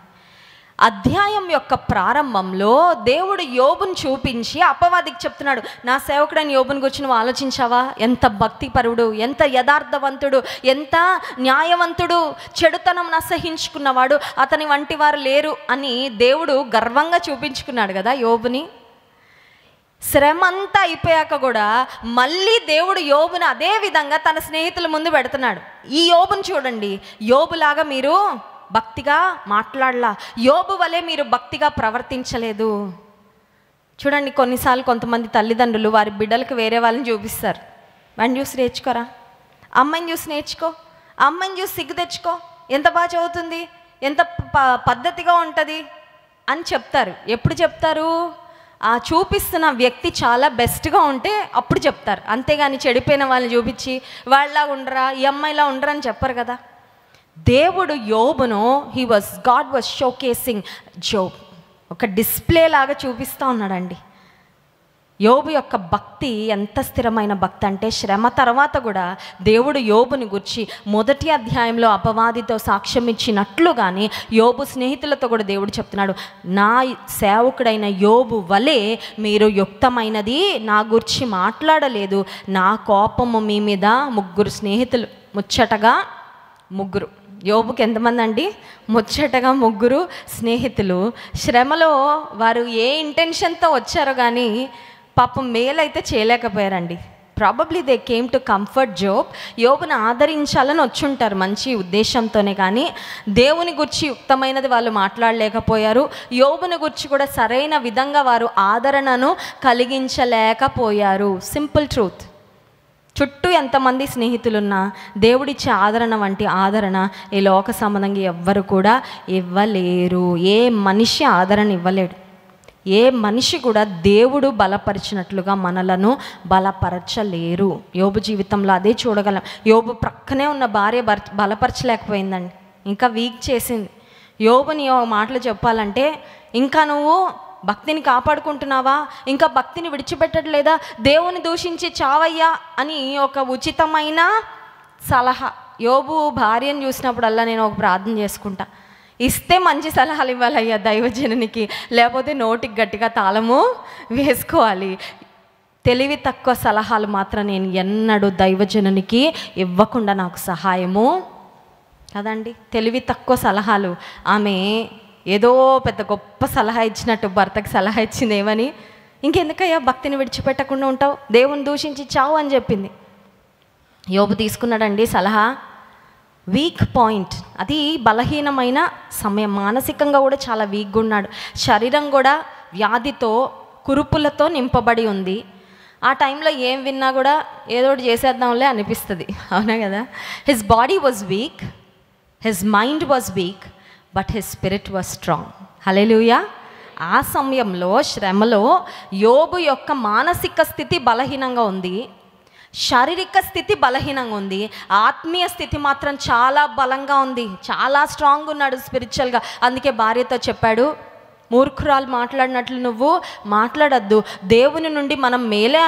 అధ్యాయం యొక్క ప్రారంభంలో దేవుడు యోబుని చూపించి అపవాదికి చెప్తున్నాడు, నా సేవకుడైన యోబుని గురించి నువ్వు ఆలోచించావా? ఎంత భక్తిపరుడు, ఎంత యథార్థవంతుడు, ఎంత న్యాయవంతుడు, చెడుతనం అసహించుకున్నవాడు, అతని వంటి వారు లేరు అని దేవుడు గర్వంగా చూపించుకున్నాడు కదా యోబుని. శ్రమ అంతా అయిపోయాక కూడా మళ్ళీ దేవుడు యోబుని అదే విధంగా తన స్నేహితుల ముందు పెడుతున్నాడు. ఈ యోబుని చూడండి, యోబులాగా మీరు భక్తిగా మాట్లాడలా, యోబు వలె మీరు భక్తిగా ప్రవర్తించలేదు. చూడండి, కొన్నిసార్లు కొంతమంది తల్లిదండ్రులు వారి బిడ్డలకు వేరే వాళ్ళని చూపిస్తారు. వాడిని చూసి నేర్చుకోరా, అమ్మాయిని చూసి నేర్చుకో, అమ్మాయిని చూసి సిగ్గు తెచ్చుకో, ఎంత బాగా చదువుతుంది, ఎంత పద్ధతిగా ఉంటుంది అని చెప్తారు. ఎప్పుడు చెప్తారు? ఆ చూపిస్తున్న వ్యక్తి చాలా బెస్ట్గా ఉంటే అప్పుడు చెప్తారు. అంతేగాని చెడిపోయిన వాళ్ళని చూపించి వాళ్ళలా ఉండరా, ఈ అమ్మాయిలా ఉండరా అని చెప్పరు కదా. దేవుడు యోబును గాడ్ వాజ్ షోకేసింగ్ జోబ్, ఒక డిస్ప్లే లాగా చూపిస్తూ ఉన్నాడండి. యోబు యొక్క భక్తి ఎంత స్థిరమైన భక్తి అంటే, శ్రమ తర్వాత కూడా దేవుడు యోబుని గురించి మొదటి అధ్యాయంలో అపవాదితో సాక్ష్యం ఇచ్చినట్లుగానే యోబు స్నేహితులతో కూడా దేవుడు చెప్తున్నాడు, నా సేవకుడైన యోబు వలె మీరు యుక్తమైనది నా గురించి మాట్లాడలేదు, నా కోపము మీ మీద ముగ్గురు స్నేహితులు, ముచ్చటగా ముగ్గురు. యోబుకి ఎంతమంది అండి? ముచ్చటగా ముగ్గురు స్నేహితులు. శ్రమలో వారు ఏ ఇంటెన్షన్తో వచ్చారో కానీ పాపం మేలైతే చేయలేకపోయారండి. Probably they came to comfort Job. యోబుని ఆదరించాలని వచ్చుంటారు మంచి ఉద్దేశంతోనే, కానీ దేవుని గురించి యుక్తమైనది వాళ్ళు మాట్లాడలేకపోయారు. యోబుని గురించి కూడా సరైన విధంగా వారు ఆదరణను కలిగించలేకపోయారు. Simple truth. చుట్టూ ఎంతమంది స్నేహితులున్నా దేవుడిచ్చే ఆదరణ వంటి ఆదరణ ఈ లోక సంబంధంగా ఎవ్వరు కూడా ఇవ్వలేరు. ఏ మనిషి ఆదరణ ఇవ్వలేడు. ఏ మనిషి కూడా దేవుడు బలపరిచినట్లుగా మనలను బలపరచలేరు. యోబు జీవితంలో అదే చూడగలం. యోబు ప్రక్కనే ఉన్న భార్య బలపరచలేకపోయిందండి, ఇంకా వీక్ చేసింది. యోబుని మాటలు చెప్పాలంటే, ఇంకా నువ్వు భక్తిని కాపాడుకుంటున్నావా, ఇంకా భక్తిని విడిచిపెట్టట్లేదా, దేవుని దూషించి చావయ్యా అని ఒక ఉచితమైన సలహా. యోబు భార్యను చూసినప్పుడల్లా నేను ఒక ప్రార్థన చేసుకుంటా, ఇస్తే మంచి సలహాలు ఇవ్వాలయ్యా దైవజనునికి, లేకపోతే నోటికి గట్టిగా తాళము వేసుకోవాలి. తెలివి తక్కువ సలహాలు మాత్రం నేను ఎన్నడూ దైవజనునికి ఇవ్వకుండా నాకు సహాయము కదండి. తెలివి తక్కువ సలహాలు. ఆమె ఏదో పెద్ద గొప్ప సలహా ఇచ్చినట్టు భర్తకి సలహా ఇచ్చింది ఏమని, ఇంకెందుకయ్యా భక్తిని విడిచిపెట్టకుండా ఉంటావు, దేవుని దూషించి చావు అని చెప్పింది. యోబు తీసుకున్నాడండి సలహా. వీక్ పాయింట్, అది బలహీనమైన సమయం. మానసికంగా కూడా చాలా వీక్గా ఉన్నాడు. శరీరం కూడా వ్యాధితో కురుపులతో నింపబడి ఉంది. ఆ టైంలో ఏం విన్నా కూడా ఏదో ఒకటి చేసేద్దాంలే అనిపిస్తుంది, అవునా కదా. His body was weak, his mind was weak, but his spirit was strong. Hallelujah. ఆ సమయంలో శ్రమలో యోబు యొక్క మానసిక స్థితి బలహీనంగా ఉంది, శారీరక స్థితి బలహీనంగా ఉంది, ఆత్మీయ స్థితి మాత్రం చాలా బలంగా ఉంది, చాలా స్ట్రాంగ్ ఉన్నాడు స్పిరిచువల్గా. అందుకే భార్యతో చెప్పాడు, మూర్ఖురాలు మాట్లాడినట్లు నువ్వు మాట్లాడద్దు, దేవుని నుండి మనం మేలే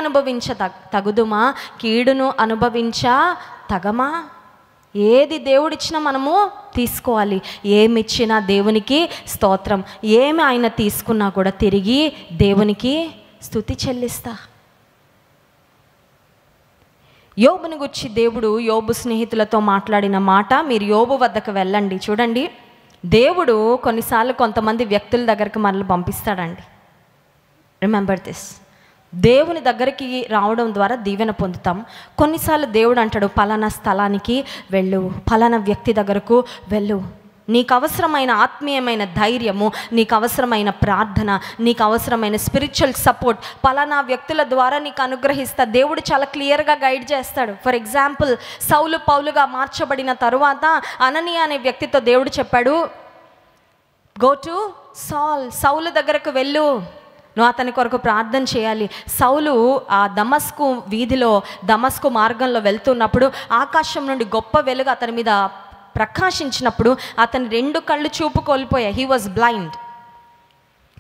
తగుదుమా, కీడును తగమా. ఏది దేవుడిచ్చినా మనము తీసుకోవాలి. ఏమిచ్చినా దేవునికి స్తోత్రం, ఏమి ఆయన తీసుకున్నా కూడా తిరిగి దేవునికి స్తుతి చెల్లిస్తా. యోబుని గురించి దేవుడు యోబు స్నేహితులతో మాట్లాడిన మాట మీరు యోబు వద్దకు వెళ్ళండి. చూడండి, దేవుడు కొన్నిసార్లు కొంతమంది వ్యక్తుల దగ్గరికి మనల్ని పంపిస్తాడండి. Remember this. దేవుని దగ్గరికి రావడం ద్వారా దీవెన పొందుతాం. కొన్నిసార్లు దేవుడు అంటాడు, పలానా స్థలానికి వెళ్ళు, పలానా వ్యక్తి దగ్గరకు వెళ్ళు, నీకు అవసరమైన ఆత్మీయమైన ధైర్యము, నీకు అవసరమైన ప్రార్థన, నీకు అవసరమైన స్పిరిచువల్ సపోర్ట్ పలానా వ్యక్తుల ద్వారా నీకు అనుగ్రహిస్తా. దేవుడు చాలా క్లియర్గా గైడ్ చేస్తాడు. ఫర్ ఎగ్జాంపుల్, సౌలు పౌలుగా మార్చబడిన తరువాత అననీయ అనే వ్యక్తితో దేవుడు చెప్పాడు, గో టు సౌలు దగ్గరకు వెళ్ళు, నువ్వు అతని కొరకు ప్రార్థన చేయాలి. సౌలు ఆ దమస్కు వీధిలో, దమస్కు మార్గంలో వెళ్తున్నప్పుడు ఆకాశం నుండి గొప్ప వెలుగు అతని మీద ప్రకాశించినప్పుడు అతని 2 కళ్ళు చూపు కోల్పోయాయి. He was blind.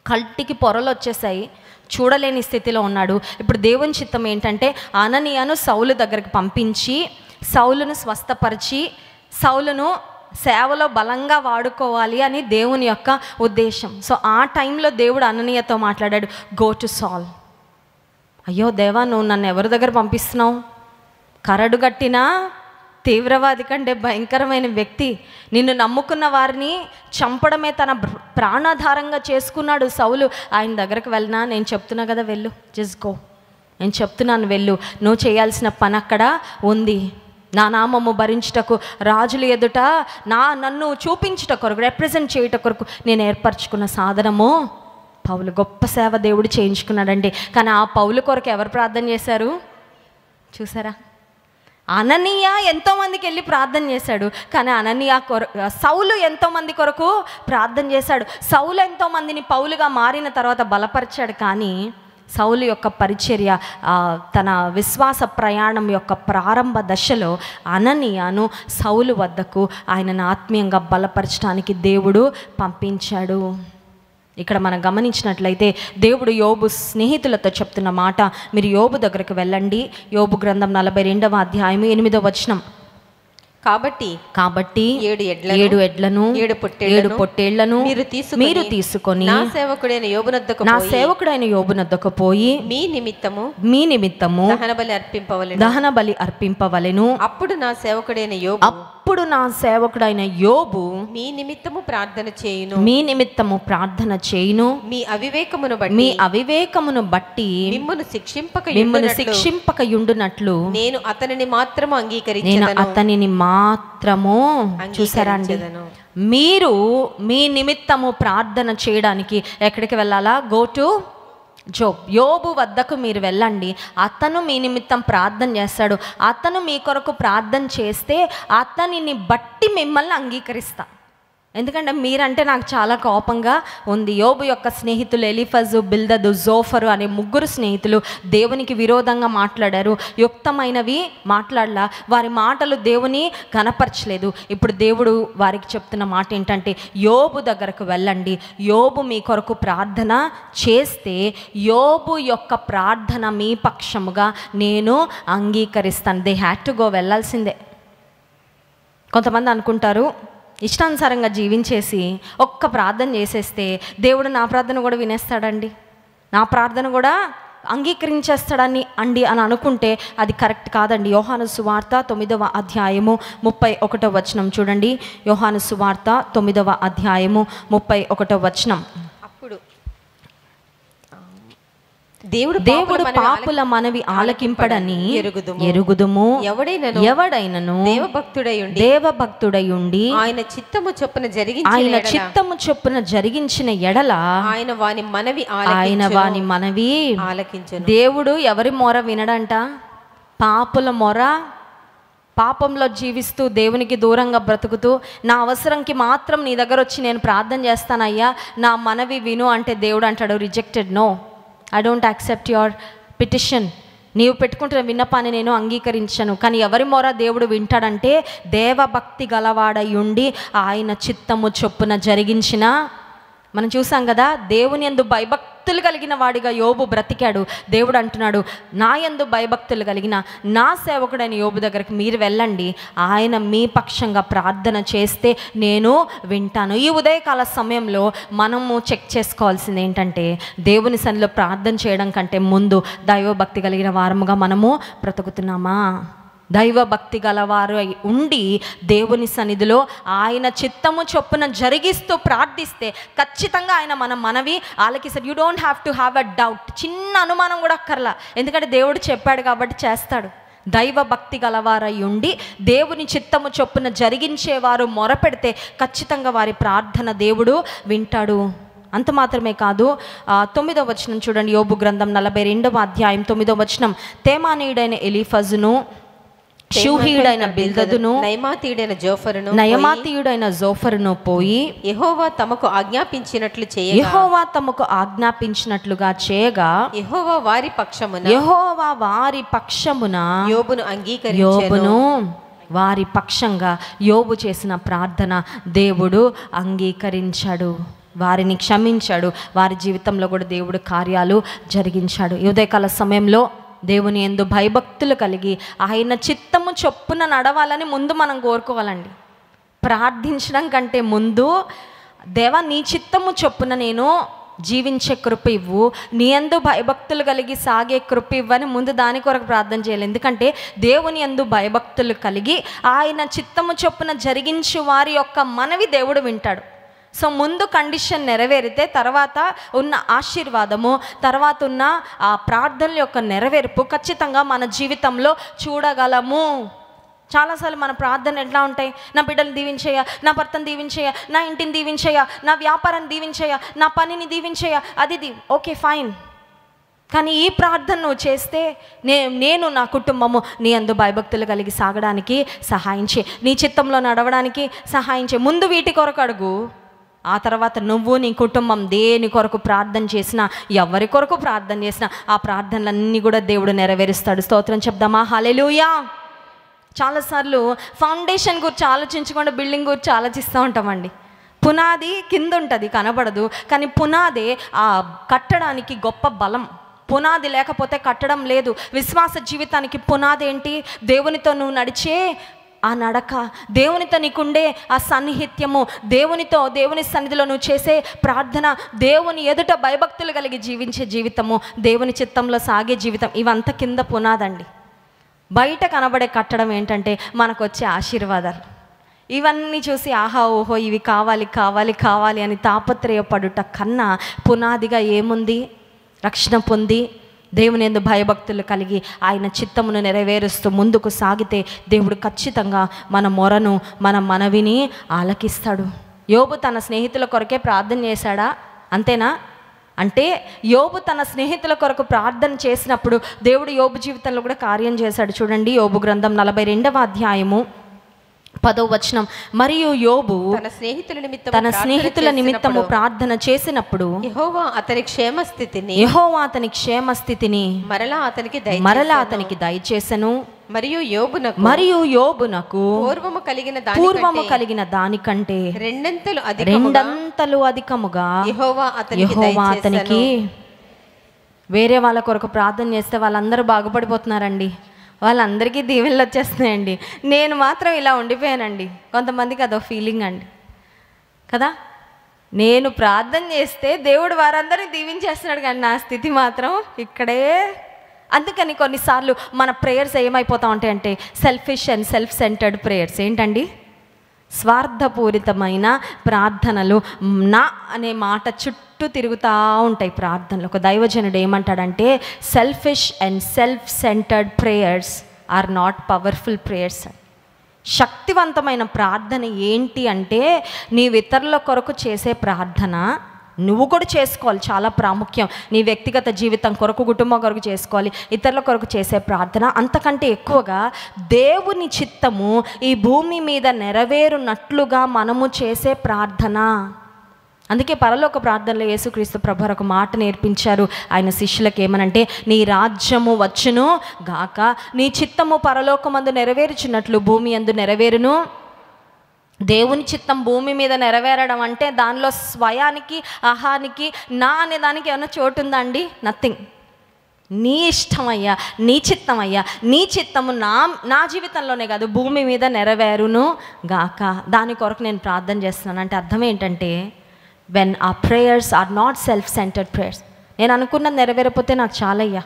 కంటికి పొరలు వచ్చేసాయి, చూడలేని స్థితిలో ఉన్నాడు. ఇప్పుడు దేవుని చిత్తం ఏంటంటే అననీయను సౌలు దగ్గరికి పంపించి సౌలును స్వస్థపరిచి సౌలును సేవలో బలంగా వాడుకోవాలి అని దేవుని యొక్క ఉద్దేశం. సో ఆ టైంలో దేవుడు అననీయతో మాట్లాడాడు, గో టు సాల్. అయ్యో దేవా, నువ్వు నన్ను ఎవరి దగ్గర పంపిస్తున్నావు? కరడుగట్టిన తీవ్రవాది కంటే భయంకరమైన వ్యక్తి, నిన్ను నమ్ముకున్న వారిని చంపడమే తన ప్రాణాధారంగా చేసుకున్నాడు సౌలు. ఆయన దగ్గరకు వెళ్ళినా, నేను చెప్తున్నా కదా వెళ్ళు, జస్ట్ గో, నేను చెప్తున్నాను వెళ్ళు, నువ్వు చేయాల్సిన పని అక్కడ ఉంది. నా నామము భరించుటకు, రాజుల ఎదుట నన్ను చూపించుట కొరకు, రిప్రజెంట్ చేయుట కొరకు నేను ఏర్పరచుకున్న సాధనము పౌలు. గొప్ప సేవ దేవుడు చేయించుకున్నాడండి. కానీ ఆ పౌలు కొరకు ఎవరు ప్రార్థన చేశారు చూసారా? అననీయ ఎంతోమందికి వెళ్ళి ప్రార్థన చేశాడు, కానీ అననీయ సౌలు ఎంతోమంది కొరకు ప్రార్థన చేశాడు. సౌలు ఎంతోమందిని పౌలుగా మారిన తర్వాత బలపరిచాడు. కానీ సౌలు యొక్క పరిచర్య, తన విశ్వాస ప్రయాణం యొక్క ప్రారంభ దశలో అననీయను సౌలు వద్దకు ఆయనను ఆత్మీయంగా బలపరచడానికి దేవుడు పంపించాడు. ఇక్కడ మనం గమనించినట్లయితే దేవుడు యోబు స్నేహితులతో చెప్తున్న మాట, మీరు యోబు దగ్గరకు వెళ్ళండి. యోబు గ్రంథం 42వ అధ్యాయం 8వ వచనం. కాబట్టి 7 ఎడ్లను 7 పొట్టేళ్లను మీరు తీసుకొని నా సేవకుడైన యోబునొద్దకు పోయి మీ నిమిత్తము దహన బలి అర్పింపవలెను. అప్పుడు నా సేవకుడైన యోబు మీ నిమిత్తము ప్రార్థన చేయును. మీ అవివేకమును బట్టి మిమ్మును శిక్షింపకయుండునట్లు నేను అతనిని మాత్రము చూసారండి. మీరు మీ నిమిత్తము ప్రార్థన చేయడానికి ఎక్కడికి వెళ్ళాలా? గో టు యోబు వద్దకు మీరు వెళ్ళండి. అతను మీ నిమిత్తం ప్రార్థన చేస్తాడు. అతను మీ కొరకు ప్రార్థన చేస్తే అతనిని బట్టి మిమ్మల్ని అంగీకరిస్తా. ఎందుకంటే మీరంటే నాకు చాలా కోపంగా ఉంది. యోబు యొక్క స్నేహితులు ఎలీఫజు, బిల్దదు, జోఫరు అనే 3 స్నేహితులు దేవునికి విరోధంగా మాట్లాడారు. యుక్తమైనవి మాట్లాడలా, వారి మాటలు దేవుని కనపరచలేదు. ఇప్పుడు దేవుడు వారికి చెప్తున్న మాట ఏంటంటే, యోబు దగ్గరకు వెళ్ళండి, యోబు మీ కొరకు ప్రార్థన చేస్తే యోబు యొక్క ప్రార్థన మీ పక్షముగా నేను అంగీకరిస్తాను. దే హ్యాడ్ టు గో, వెళ్ళాల్సిందే. కొంతమంది అనుకుంటారు ఇష్టానుసారంగా జీవించేసి ఒక్క ప్రార్థన చేసేస్తే దేవుడు నా ప్రార్థన కూడా వినేస్తాడండి, నా ప్రార్థన కూడా అంగీకరించేస్తాడని అని అనుకుంటే అది కరెక్ట్ కాదండి. యోహాను సువార్త 9వ అధ్యాయము 31వ వచనం చూడండి. యోహాను సువార్త 9వ అధ్యాయము 31వ వచనం. అప్పుడు దేవుడు పాపుల మనవి ఆలకింపడని ఎరుగుదుము. ఎవడైనను దేవభక్తుడయుండి ఆయన చిత్తము చొప్పున జరిగించిన ఎడల ఆయన వాని మనవి ఆలకించును. దేవుడు ఎవరి మొర వినడంట? పాపుల మొర. పాపంలో జీవిస్తూ దేవునికి దూరంగా బ్రతుకుతూ నా అవసరంకి మాత్రం నీ దగ్గర వచ్చి నేను ప్రార్థన చేస్తానయ్యా, నా మనవి విను అంటే దేవుడు అంటాడు, rejected, no, I don't accept your petition. నీవు పెట్టుకుంటున్న విన్నపాన్ని నేను అంగీకరించను. కానీ ఎవరి మొర దేవుడు వింటాడంటే దేవభక్తి గలవాడయుండి ఆయన చిత్తము చొప్పున జరిగించిన. మనం చూసాం కదా, దేవుని యందు భయభక్తులు కలిగిన వాడిగా యోబు బ్రతికాడు. దేవుడు అంటున్నాడు, నా యందు భయభక్తులు కలిగిన నా సేవకుడైన యోబు దగ్గరికి మీరు వెళ్ళండి, ఆయన మీ పక్షంగా ప్రార్థన చేస్తే నేను వింటాను. ఈ ఉదయకాల సమయంలో మనము చెక్ చేసుకోవాల్సింది ఏంటంటే, దేవుని సన్నిధిలో ప్రార్థన చేయడం కంటే ముందు దైవభక్తి కలిగిన వారముగా మనము బ్రతుకుతున్నామా? దైవభక్తి గలవారు ఉండి దేవుని సన్నిధిలో ఆయన చిత్తము చొప్పున జరిగిస్తూ ప్రార్థిస్తే ఖచ్చితంగా ఆయన మన మనవి ఆలకిస్తాడు. You don't have to have a doubt. చిన్న అనుమానం కూడా అక్కర్లా, ఎందుకంటే దేవుడు చెప్పాడు కాబట్టి చేస్తాడు. దైవభక్తి గలవారై ఉండి దేవుని చిత్తము చొప్పున జరిగించేవారు మొరపెడితే ఖచ్చితంగా వారి ప్రార్థన దేవుడు వింటాడు. అంత మాత్రమే కాదు, 9వ వచనం చూడండి. యోబు గ్రంథం 42వ అధ్యాయం 9వ వచనం. తేమానీయుడైన ఎలీఫజును షూహీయుడైన బిల్దదును నయమాతీయుడైన జోఫరును పోయి యెహోవా తమకు ఆజ్ఞాపించినట్లుగా చేయగా యెహోవా వారి పక్షమున యోబును వారి పక్షంగా యోబు చేసిన ప్రార్థన దేవుడు అంగీకరించాడు, వారిని క్షమించాడు, వారి జీవితంలో కూడా దేవుడు కార్యాలు జరిగించాడు. ఈ ఉదయకాల సమయంలో దేవుని యందు భయభక్తులు కలిగి ఆయన చిత్తము చొప్పున నడవాలని ముందు మనం కోరుకోవాలండి. ప్రార్థించడం కంటే ముందు దేవా నీ చిత్తము చొప్పున నేను జీవించే కృప ఇవ్వు, నీ యందు భయభక్తులు కలిగి సాగే కృప ఇవ్వని ముందు దాని కొరకు ప్రార్థన చేయాలి. ఎందుకంటే దేవుని యందు భయభక్తులు కలిగి ఆయన చిత్తము చొప్పున జరిగించు వారి యొక్క మనవి దేవుడు వింటాడు. సో ముందు కండిషన్ నెరవేరితే తర్వాత ఉన్న ఆశీర్వాదము, తర్వాత ఉన్న ఆ ప్రార్థనల యొక్క నెరవేర్పు ఖచ్చితంగా మన జీవితంలో చూడగలము. చాలాసార్లు మన ప్రార్థన ఎట్లా ఉంటాయి? నా బిడ్డలు దీవించేయ, నా భర్తను దీవించేయ, నా ఇంటిని దీవించేయ, నా వ్యాపారాన్ని దీవించేయ, నా పనిని దీవించేయ, అది ఓకే ఫైన్. కానీ ఈ ప్రార్థన నువ్వు చేస్తే నేను నా కుటుంబము నీ అందు భయభక్తులు కలిగి సాగడానికి సహాయం చేయి, నీ చిత్తంలో నడవడానికి సహాయం చేయి. ముందు వీటి కొరకు అడుగు, ఆ తర్వాత నువ్వు నీ కుటుంబం దేని కొరకు ప్రార్థన చేసినా, ఎవరి కొరకు ప్రార్థన చేసినా ఆ ప్రార్థనలన్నీ కూడా దేవుడు నెరవేరుస్తాడు. స్తోత్రం చెప్దామా? హల్లెలూయా. చాలాసార్లు ఫౌండేషన్ గురించి ఆలోచించకుండా బిల్డింగ్ గురించి ఆలోచిస్తూ ఉంటామండి. పునాది కింద ఉంటుంది, కనబడదు, కానీ పునాదే ఆ కట్టడానికి గొప్ప బలం. పునాది లేకపోతే కట్టడం లేదు. విశ్వాస జీవితానికి పునాది ఏంటి? దేవునితో నువ్వు నడిచే ఆ నడక, దేవునితో నీకుండే ఆ సన్నిహిత్యము, దేవుని సన్నిధిలో నువ్వు చేసే ప్రార్థన, దేవుని ఎదుట భయభక్తులు కలిగి జీవించే జీవితము, దేవుని చిత్తంలో సాగే జీవితం, ఇవంతా కింద పునాదండి. బయట కనబడే కట్టడం ఏంటంటే మనకు వచ్చే ఆశీర్వాదాలు. ఇవన్నీ చూసి ఆహా ఓహో ఇవి కావాలి కావాలి కావాలి అని తాపత్రయపడుట కన్నా పునాదిగా ఏముంది? రక్షణ పొంది దేవుని యందు భయభక్తులు కలిగి ఆయన చిత్తమును నెరవేరుస్తూ ముందుకు సాగితే దేవుడు ఖచ్చితంగా మన మొరను, మన మనవిని ఆలకిస్తాడు. యోబు తన స్నేహితుల కొరకే ప్రార్థన చేశాడా? అంతేనా? అంటే యోబు తన స్నేహితుల కొరకు ప్రార్థన చేసినప్పుడు దేవుడు యోబు జీవితంలో కూడా కార్యం చేశాడు. చూడండి, యోబు గ్రంథం 42వ అధ్యాయము 10వ వచనం. మరియు యోబు తన స్నేహితుల నిమిత్తము ప్రార్థన చేసినప్పుడు యెహోవా అతని క్షేమస్థితిని మరలా అతనికి దయచేసెను. మరియు యోబునకు పూర్వము కలిగిన దానికంటే రెండంతలు అధికముగా యెహోవా అతనికి. వేరే వాళ్ళ కొరకు ప్రార్థన చేస్తే వాళ్ళందరూ బాగుపడిపోతున్నారండి, వాళ్ళందరికీ దీవెనలు వచ్చేస్తున్నాయండి, నేను మాత్రం ఇలా ఉండిపోయానండి. కొంతమందికి అదో ఫీలింగ్ అండి కదా. నేను ప్రార్థన చేస్తే దేవుడు వారందరినీ దీవించేస్తున్నాడు, కానీ నా స్థితి మాత్రం ఇక్కడే. అందుకని కొన్నిసార్లు మన ప్రేయర్స్ ఏమైపోతా ఉంటాయి అంటే selfish and self centred prayers. ఏంటండి? స్వార్థపూరితమైన ప్రార్థనలు. నా అనే మాట చుట్టూ తిరుగుతూ ఉంటాయి ప్రార్థనలు. ఒక దైవజనుడు ఏమంటాడంటే selfish and self centred prayers are not powerful prayers. శక్తివంతమైన ప్రార్థన ఏంటి అంటే నీవు ఇతరుల కొరకు చేసే ప్రార్థన నువ్వు కూడా చేసుకోవాలి, చాలా ప్రాముఖ్యం. నీ వ్యక్తిగత జీవితం కొరకు, కుటుంబం కొరకు చేసుకోవాలి, ఇతరుల కొరకు చేసే ప్రార్థన. అంతకంటే ఎక్కువగా దేవుని చిత్తము ఈ భూమి మీద నెరవేరునట్లుగా మనము చేసే ప్రార్థన. అందుకే పరలోక ప్రార్థనలో యేసుక్రీస్తు ప్రభు ఒక మాట నేర్పించారు ఆయన శిష్యులకు. ఏమనంటే నీ రాజ్యము వచ్చును గాక, నీ చిత్తము పరలోకమందు నెరవేర్చున్నట్లు భూమి యందు నెరవేరును. దేవుని చిత్తం భూమి మీద నెరవేరడం అంటే దానిలో స్వయానికి, అహానికి, నా అనే దానికి ఏమైనా చోటు ఉందా అండి? నథింగ్. నీ ఇష్టమయ్యా, నీ చిత్తమయ్యా, నీ చిత్తము నా జీవితంలోనే కాదు భూమి మీద నెరవేరును గాక. దాని కొరకు నేను ప్రార్థన చేస్తున్నాను అంటే అర్థం ఏంటంటే వెన్ ఆ prayers are not self centred prayers. నేను అనుకున్నది నెరవేరపోతే నాకు చాలయ్యా,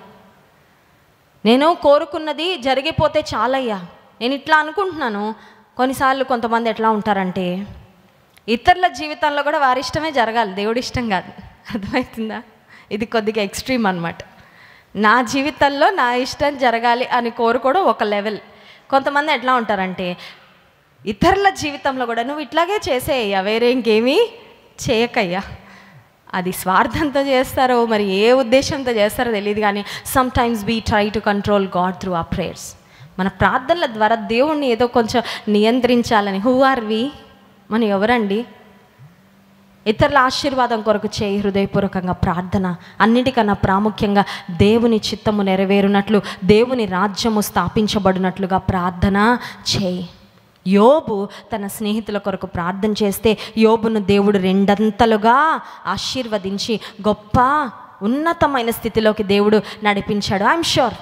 నేను కోరుకున్నది జరిగిపోతే చాలయ్యా, నేను ఇట్లా అనుకుంటున్నాను. కొన్నిసార్లు కొంతమంది ఎట్లా ఉంటారంటే ఇతరుల జీవితంలో కూడా వారి ఇష్టమే జరగాలి, దేవుడి ఇష్టం కాదు. అర్థమవుతుందా? ఇది కొద్దిగా ఎక్స్ట్రీమ్ అన్నమాట. నా జీవితంలో నా ఇష్టం జరగాలి అని కోరుకోవడం ఒక లెవెల్. కొంతమంది ఎట్లా ఉంటారంటే ఇతరుల జీవితంలో కూడా నువ్వు ఇట్లాగే చేసేయ్యా, వేరే ఇంకేమీ చేయకయ్యా. అది స్వార్థంతో చేస్తారో మరి ఏ ఉద్దేశంతో చేస్తారో తెలియదు, కానీ sometimes we try to control God through our prayers. మన ప్రార్థనల ద్వారా దేవుణ్ణి ఏదో కొంచెం నియంత్రించాలని. హూ ఆర్ వి? మనం ఎవరండి? ఇతరుల ఆశీర్వాదం కొరకు చేయి హృదయపూర్వకంగా ప్రార్థన. అన్నిటికన్నా ప్రాముఖ్యంగా దేవుని చిత్తము నెరవేరునట్లు, దేవుని రాజ్యము స్థాపించబడినట్లుగా ప్రార్థన చేయి. యోబు తన స్నేహితుల కొరకు ప్రార్థన చేస్తే యోబును దేవుడు రెండంతలుగా ఆశీర్వదించి గొప్ప ఉన్నతమైన స్థితిలోకి దేవుడు నడిపించాడు. ఐఎమ్ షూర్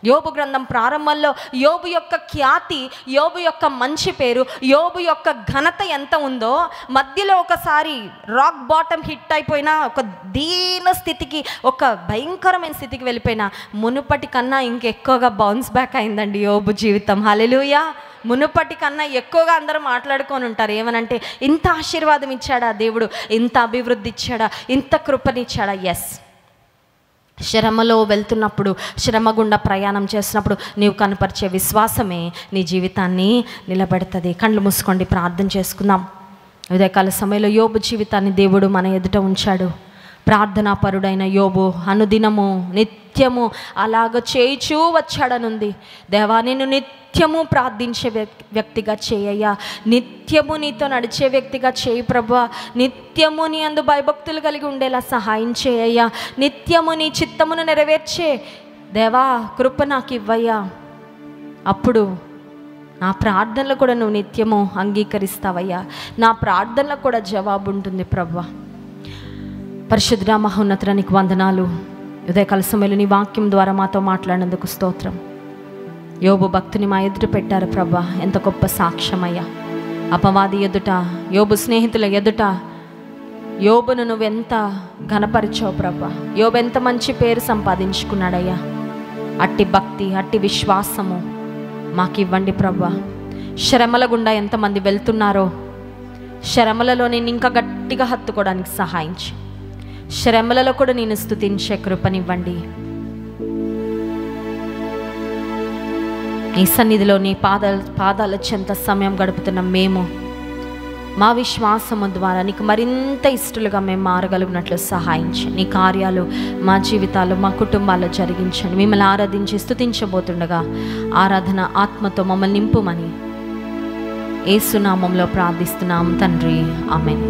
యోబు గ్రంథం ప్రారంభంలో యోబు యొక్క ఖ్యాతి, యోబు యొక్క మంచి పేరు, యోబు యొక్క ఘనత ఎంత ఉందో, మధ్యలో ఒకసారి రాక్ బాటమ్ హిట్ అయిపోయినా, ఒక దీన స్థితికి, ఒక భయంకరమైన స్థితికి వెళ్ళిపోయినా మునుపటి కన్నా ఇంకెక్కువగా బౌన్స్ బ్యాక్ అయిందండి యోబు జీవితం. హల్లెలూయా. మునుపటి కన్నా ఎక్కువగా అందరూ మాట్లాడుకొని ఉంటారు ఏమనంటే, ఇంత ఆశీర్వాదం ఇచ్చాడా దేవుడు, ఇంత అభివృద్ధి ఇచ్చాడా, ఇంత కృపనిచ్చాడా. ఎస్, శ్రమలో వెళ్తున్నప్పుడు, శ్రమ గుండా ప్రయాణం చేసినప్పుడు నీవు కనపరిచే విశ్వాసమే నీ జీవితాన్ని నిలబెడుతుంది. కళ్ళు మూసుకోండి, ప్రార్థన చేసుకుందాం. ఉదయకాల సమయంలో యోబు జీవితాన్ని దేవుడు మన ఎదుట ఉంచాడు. ప్రార్థనాపరుడైన యోబు అనుదినము నిత్యము అలాగ చేయిచూ వచ్చాడనుంది. దేవా, నేను నిత్యము ప్రార్థించే వ్యక్తిగా చేయయ్యా, నిత్యము నీతో నడిచే వ్యక్తిగా చేయి ప్రభువా, నిత్యము నీ అందు భయభక్తులు కలిగి ఉండేలా సహాయం చేయయ్యా, నిత్యము నీ చిత్తమును నెరవేర్చే దేవా కృప నాకు ఇవ్వయ్యా. అప్పుడు నా ప్రార్థనలు కూడా నువ్వు నిత్యము అంగీకరిస్తావయ్యా, నా ప్రార్థనలకు కూడా జవాబు ఉంటుంది ప్రభువా. పరిశుద్ధ మహోన్నతుడా, నీకు వందనాలు. ఉదయకాల సమయంలో నీ వాక్యం ద్వారా మాతో మాట్లాడినందుకు స్తోత్రం. యోబు భక్తుని మా ఎదుట పెట్టారు ప్రభా, ఎంత గొప్ప సాక్ష్యమయ్యా. అపవాది ఎదుట, యోబు స్నేహితుల ఎదుట యోబును నువ్వెంత ఘనపరిచావు ప్రభా. యోబు ఎంత మంచి పేరు సంపాదించుకున్నాడయ్యా. అట్టి భక్తి, అట్టి విశ్వాసము మాకు ఇవ్వండి ప్రభా. శ్రమల గుండా ఎంతమంది వెళ్తున్నారో, శ్రమలలో నేను ఇంకా గట్టిగా హత్తుకోవడానికి సహాయించి, శ్రమలలో కూడా నేను స్తుతించే కృపనివ్వండి. నీ సన్నిధిలో నీ పాదాల చెంత సమయం గడుపుతున్న మేము, మా విశ్వాసము ద్వారా నీకు మరింత ఇష్టలుగా మేము మారగలిగినట్లు సహాయించి, నీ కార్యాలు మా జీవితాలు, మా కుటుంబాల్లో జరిగించండి. మిమ్మల్ని ఆరాధించి స్తుతించబోతుండగా ఆరాధన ఆత్మతో మమ్మల్ని నింపుమని యేసు నామములో ప్రార్థిస్తున్నాం తండ్రి. ఆమేన్.